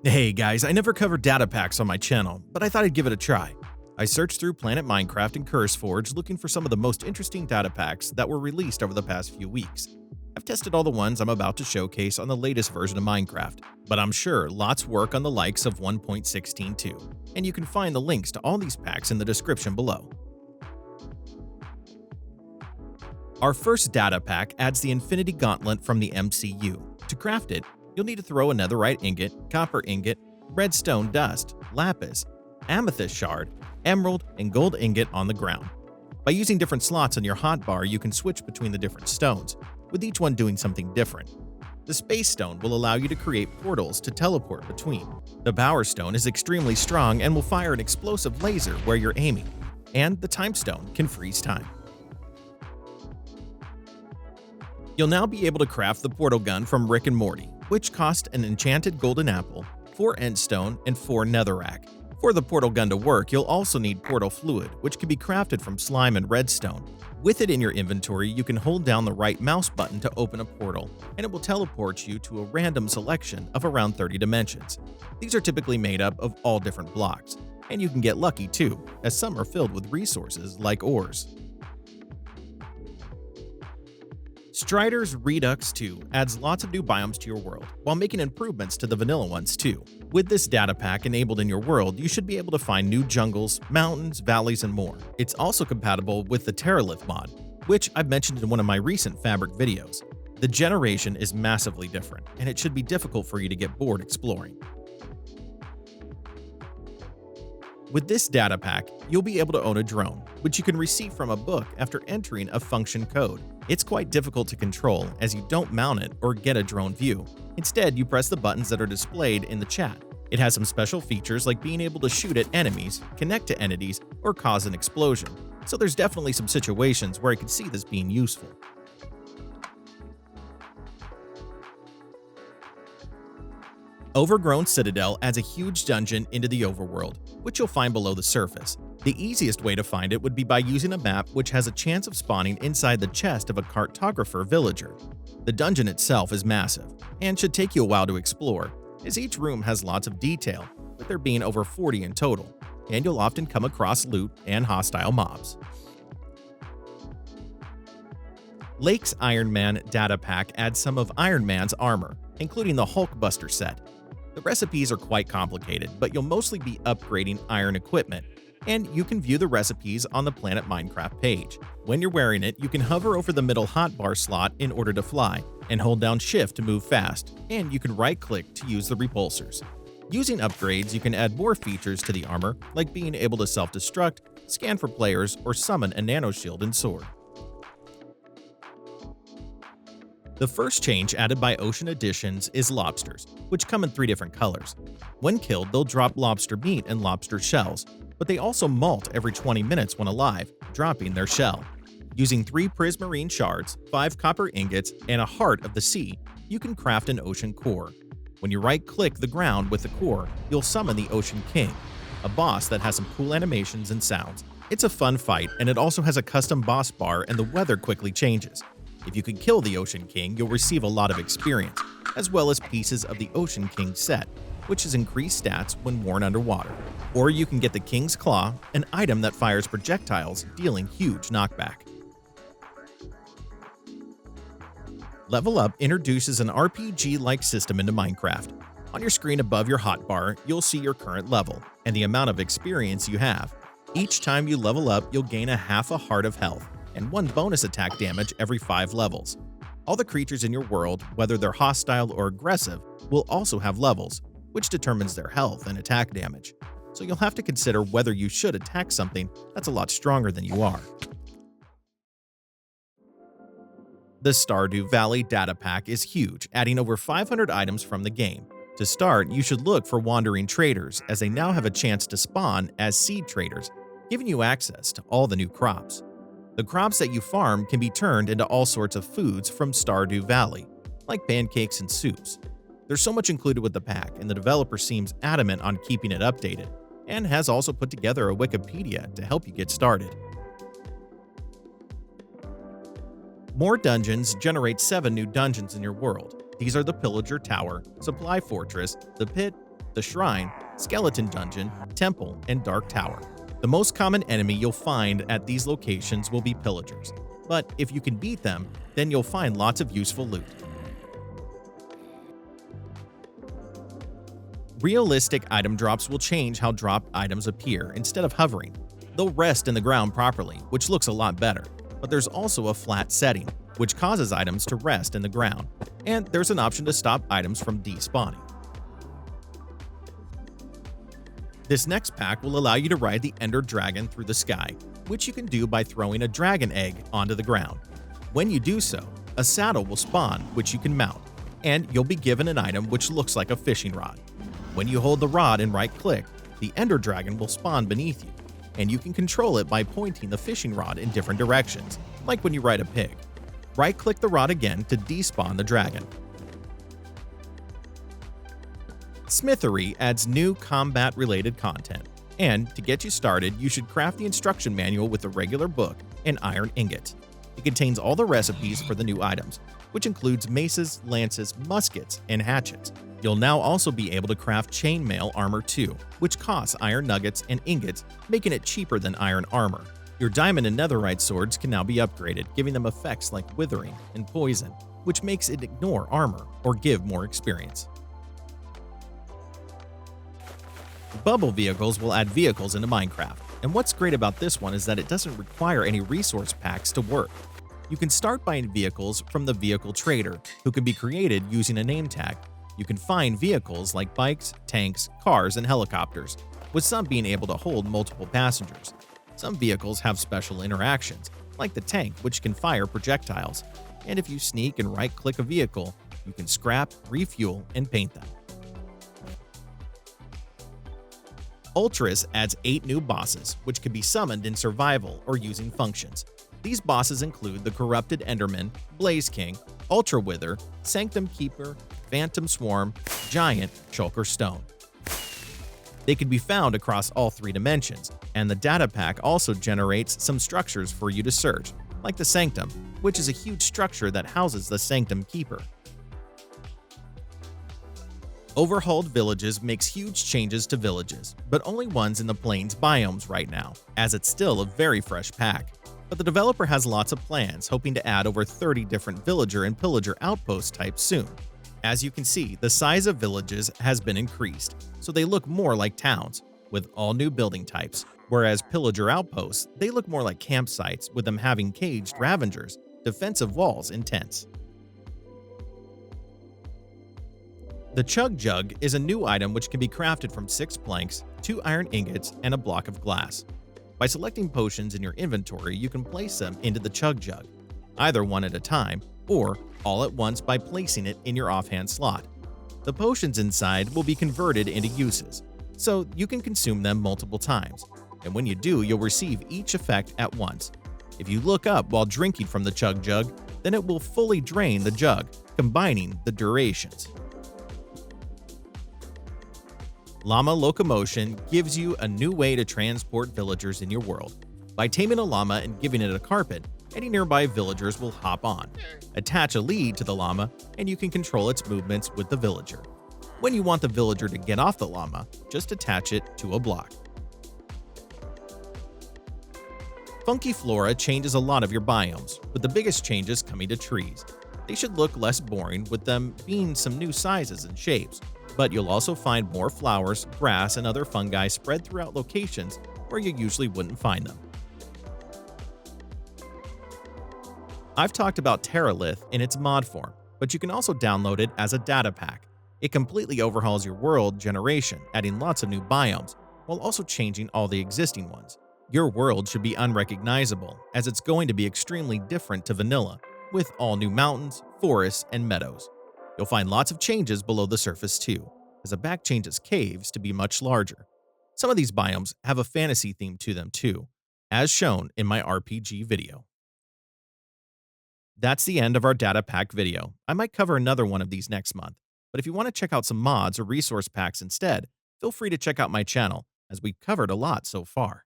Hey guys, I never covered Datapacks on my channel, but I thought I'd give it a try. I searched through Planet Minecraft and CurseForge looking for some of the most interesting Datapacks that were released over the past few weeks. I've tested all the ones I'm about to showcase on the latest version of Minecraft, but I'm sure lots work on the likes of 1.16 too, and you can find the links to all these packs in the description below. Our first data pack adds the Infinity Gauntlet from the MCU. To craft it, you'll need to throw a netherite ingot, copper ingot, redstone dust, lapis, amethyst shard, emerald, and gold ingot on the ground. By using different slots on your hotbar, you can switch between the different stones, with each one doing something different. The space stone will allow you to create portals to teleport between. The power stone is extremely strong and will fire an explosive laser where you're aiming, and the time stone can freeze time. You'll now be able to craft the portal gun from Rick and Morty, which cost an enchanted golden apple, 4 endstone, and 4 netherrack. For the portal gun to work, you'll also need portal fluid, which can be crafted from slime and redstone. With it in your inventory, you can hold down the right mouse button to open a portal, and it will teleport you to a random selection of around 30 dimensions. These are typically made up of all different blocks, and you can get lucky too, as some are filled with resources like ores. Strider's Redux II adds lots of new biomes to your world, while making improvements to the vanilla ones too. With this data pack enabled in your world, you should be able to find new jungles, mountains, valleys, and more. It's also compatible with the Terralith mod, which I've mentioned in one of my recent fabric videos. The generation is massively different, and it should be difficult for you to get bored exploring. With this data pack, you'll be able to own a drone, which you can receive from a book after entering a function code. It's quite difficult to control as you don't mount it or get a drone view. Instead, you press the buttons that are displayed in the chat. It has some special features like being able to shoot at enemies, connect to entities, or cause an explosion. So there's definitely some situations where I could see this being useful. Overgrown Citadel adds a huge dungeon into the overworld, which you'll find below the surface. The easiest way to find it would be by using a map which has a chance of spawning inside the chest of a cartographer villager. The dungeon itself is massive, and should take you a while to explore, as each room has lots of detail, with there being over 40 in total, and you'll often come across loot and hostile mobs. Lake's Iron Man data pack adds some of Iron Man's armor, including the Hulkbuster set. The recipes are quite complicated, but you'll mostly be upgrading iron equipment, and you can view the recipes on the Planet Minecraft page. When you're wearing it, you can hover over the middle hotbar slot in order to fly, and hold down Shift to move fast, and you can right-click to use the repulsors. Using upgrades, you can add more features to the armor, like being able to self-destruct, scan for players, or summon a nanoshield and sword. The first change added by Ocean Editions is lobsters, which come in 3 different colors. When killed, they'll drop lobster meat and lobster shells, but they also molt every 20 minutes when alive, dropping their shell. Using 3 prismarine shards, 5 copper ingots, and a heart of the sea, you can craft an ocean core. When you right-click the ground with the core, you'll summon the Ocean King, a boss that has some cool animations and sounds. It's a fun fight, and it also has a custom boss bar and the weather quickly changes. If you can kill the Ocean King, you'll receive a lot of experience, as well as pieces of the Ocean King set, which has increased stats when worn underwater. Or you can get the King's Claw, an item that fires projectiles, dealing huge knockback. Level Up introduces an RPG-like system into Minecraft. On your screen above your hotbar, you'll see your current level, and the amount of experience you have. Each time you level up, you'll gain a half a heart of health, and 1 bonus attack damage every 5 levels. All the creatures in your world, whether they're hostile or aggressive, will also have levels, which determines their health and attack damage. So you'll have to consider whether you should attack something that's a lot stronger than you are. The Stardew Valley data pack is huge, adding over 500 items from the game. To start, you should look for wandering traders, as they now have a chance to spawn as seed traders, giving you access to all the new crops. The crops that you farm can be turned into all sorts of foods from Stardew Valley, like pancakes and soups. There's so much included with the pack, and the developer seems adamant on keeping it updated, and has also put together a Wikipedia to help you get started. More dungeons generate 7 new dungeons in your world. These are the Pillager Tower, Supply Fortress, the Pit, the Shrine, Skeleton Dungeon, Temple, and Dark Tower. The most common enemy you'll find at these locations will be pillagers, but if you can beat them, then you'll find lots of useful loot. Realistic item drops will change how dropped items appear instead of hovering. They'll rest in the ground properly, which looks a lot better, but there's also a flat setting, which causes items to rest in the ground, and there's an option to stop items from despawning. This next pack will allow you to ride the Ender Dragon through the sky, which you can do by throwing a dragon egg onto the ground. When you do so, a saddle will spawn which you can mount, and you'll be given an item which looks like a fishing rod. When you hold the rod and right-click, the Ender Dragon will spawn beneath you, and you can control it by pointing the fishing rod in different directions, like when you ride a pig. Right-click the rod again to despawn the dragon. Smithery adds new combat-related content, and to get you started, you should craft the instruction manual with a regular book and iron ingot. It contains all the recipes for the new items, which includes maces, lances, muskets, and hatchets. You'll now also be able to craft chainmail armor too, which costs iron nuggets and ingots, making it cheaper than iron armor. Your diamond and netherite swords can now be upgraded, giving them effects like withering and poison, which makes it ignore armor or give more experience. Bubble vehicles will add vehicles into Minecraft, and what's great about this one is that it doesn't require any resource packs to work. You can start buying vehicles from the vehicle trader, who can be created using a name tag. You can find vehicles like bikes, tanks, cars, and helicopters, with some being able to hold multiple passengers. Some vehicles have special interactions, like the tank, which can fire projectiles, and if you sneak and right-click a vehicle, you can scrap, refuel, and paint them. Ultris adds 8 new bosses, which can be summoned in survival or using functions. These bosses include the Corrupted Enderman, Blaze King, Ultra Wither, Sanctum Keeper, Phantom Swarm, Giant, Shulker Stone. They can be found across all 3 dimensions, and the data pack also generates some structures for you to search, like the Sanctum, which is a huge structure that houses the Sanctum Keeper. Overhauled Villages makes huge changes to villages, but only ones in the Plains biomes right now, as it's still a very fresh pack. But the developer has lots of plans, hoping to add over 30 different villager and pillager outpost types soon. As you can see, the size of villages has been increased, so they look more like towns, with all new building types, whereas pillager outposts, they look more like campsites, with them having caged ravengers, defensive walls, and tents. The Chug Jug is a new item which can be crafted from 6 planks, 2 iron ingots, and a block of glass. By selecting potions in your inventory, you can place them into the Chug Jug, either one at a time, or all at once by placing it in your offhand slot. The potions inside will be converted into uses, so you can consume them multiple times, and when you do, you'll receive each effect at once. If you look up while drinking from the Chug Jug, then it will fully drain the jug, combining the durations. Llama Locomotion gives you a new way to transport villagers in your world. By taming a llama and giving it a carpet, any nearby villagers will hop on. Attach a lead to the llama, and you can control its movements with the villager. When you want the villager to get off the llama, just attach it to a block. Funky Flora changes a lot of your biomes, with the biggest changes coming to trees. They should look less boring, with them being some new sizes and shapes, but you'll also find more flowers, grass, and other fungi spread throughout locations where you usually wouldn't find them. I've talked about Terralith in its mod form, but you can also download it as a data pack. It completely overhauls your world generation, adding lots of new biomes, while also changing all the existing ones. Your world should be unrecognizable, as it's going to be extremely different to vanilla, with all new mountains, forests, and meadows. You'll find lots of changes below the surface too, as the back changes caves to be much larger. Some of these biomes have a fantasy theme to them too, as shown in my RPG video. That's the end of our data pack video. I might cover another one of these next month, but if you want to check out some mods or resource packs instead, feel free to check out my channel, as we've covered a lot so far.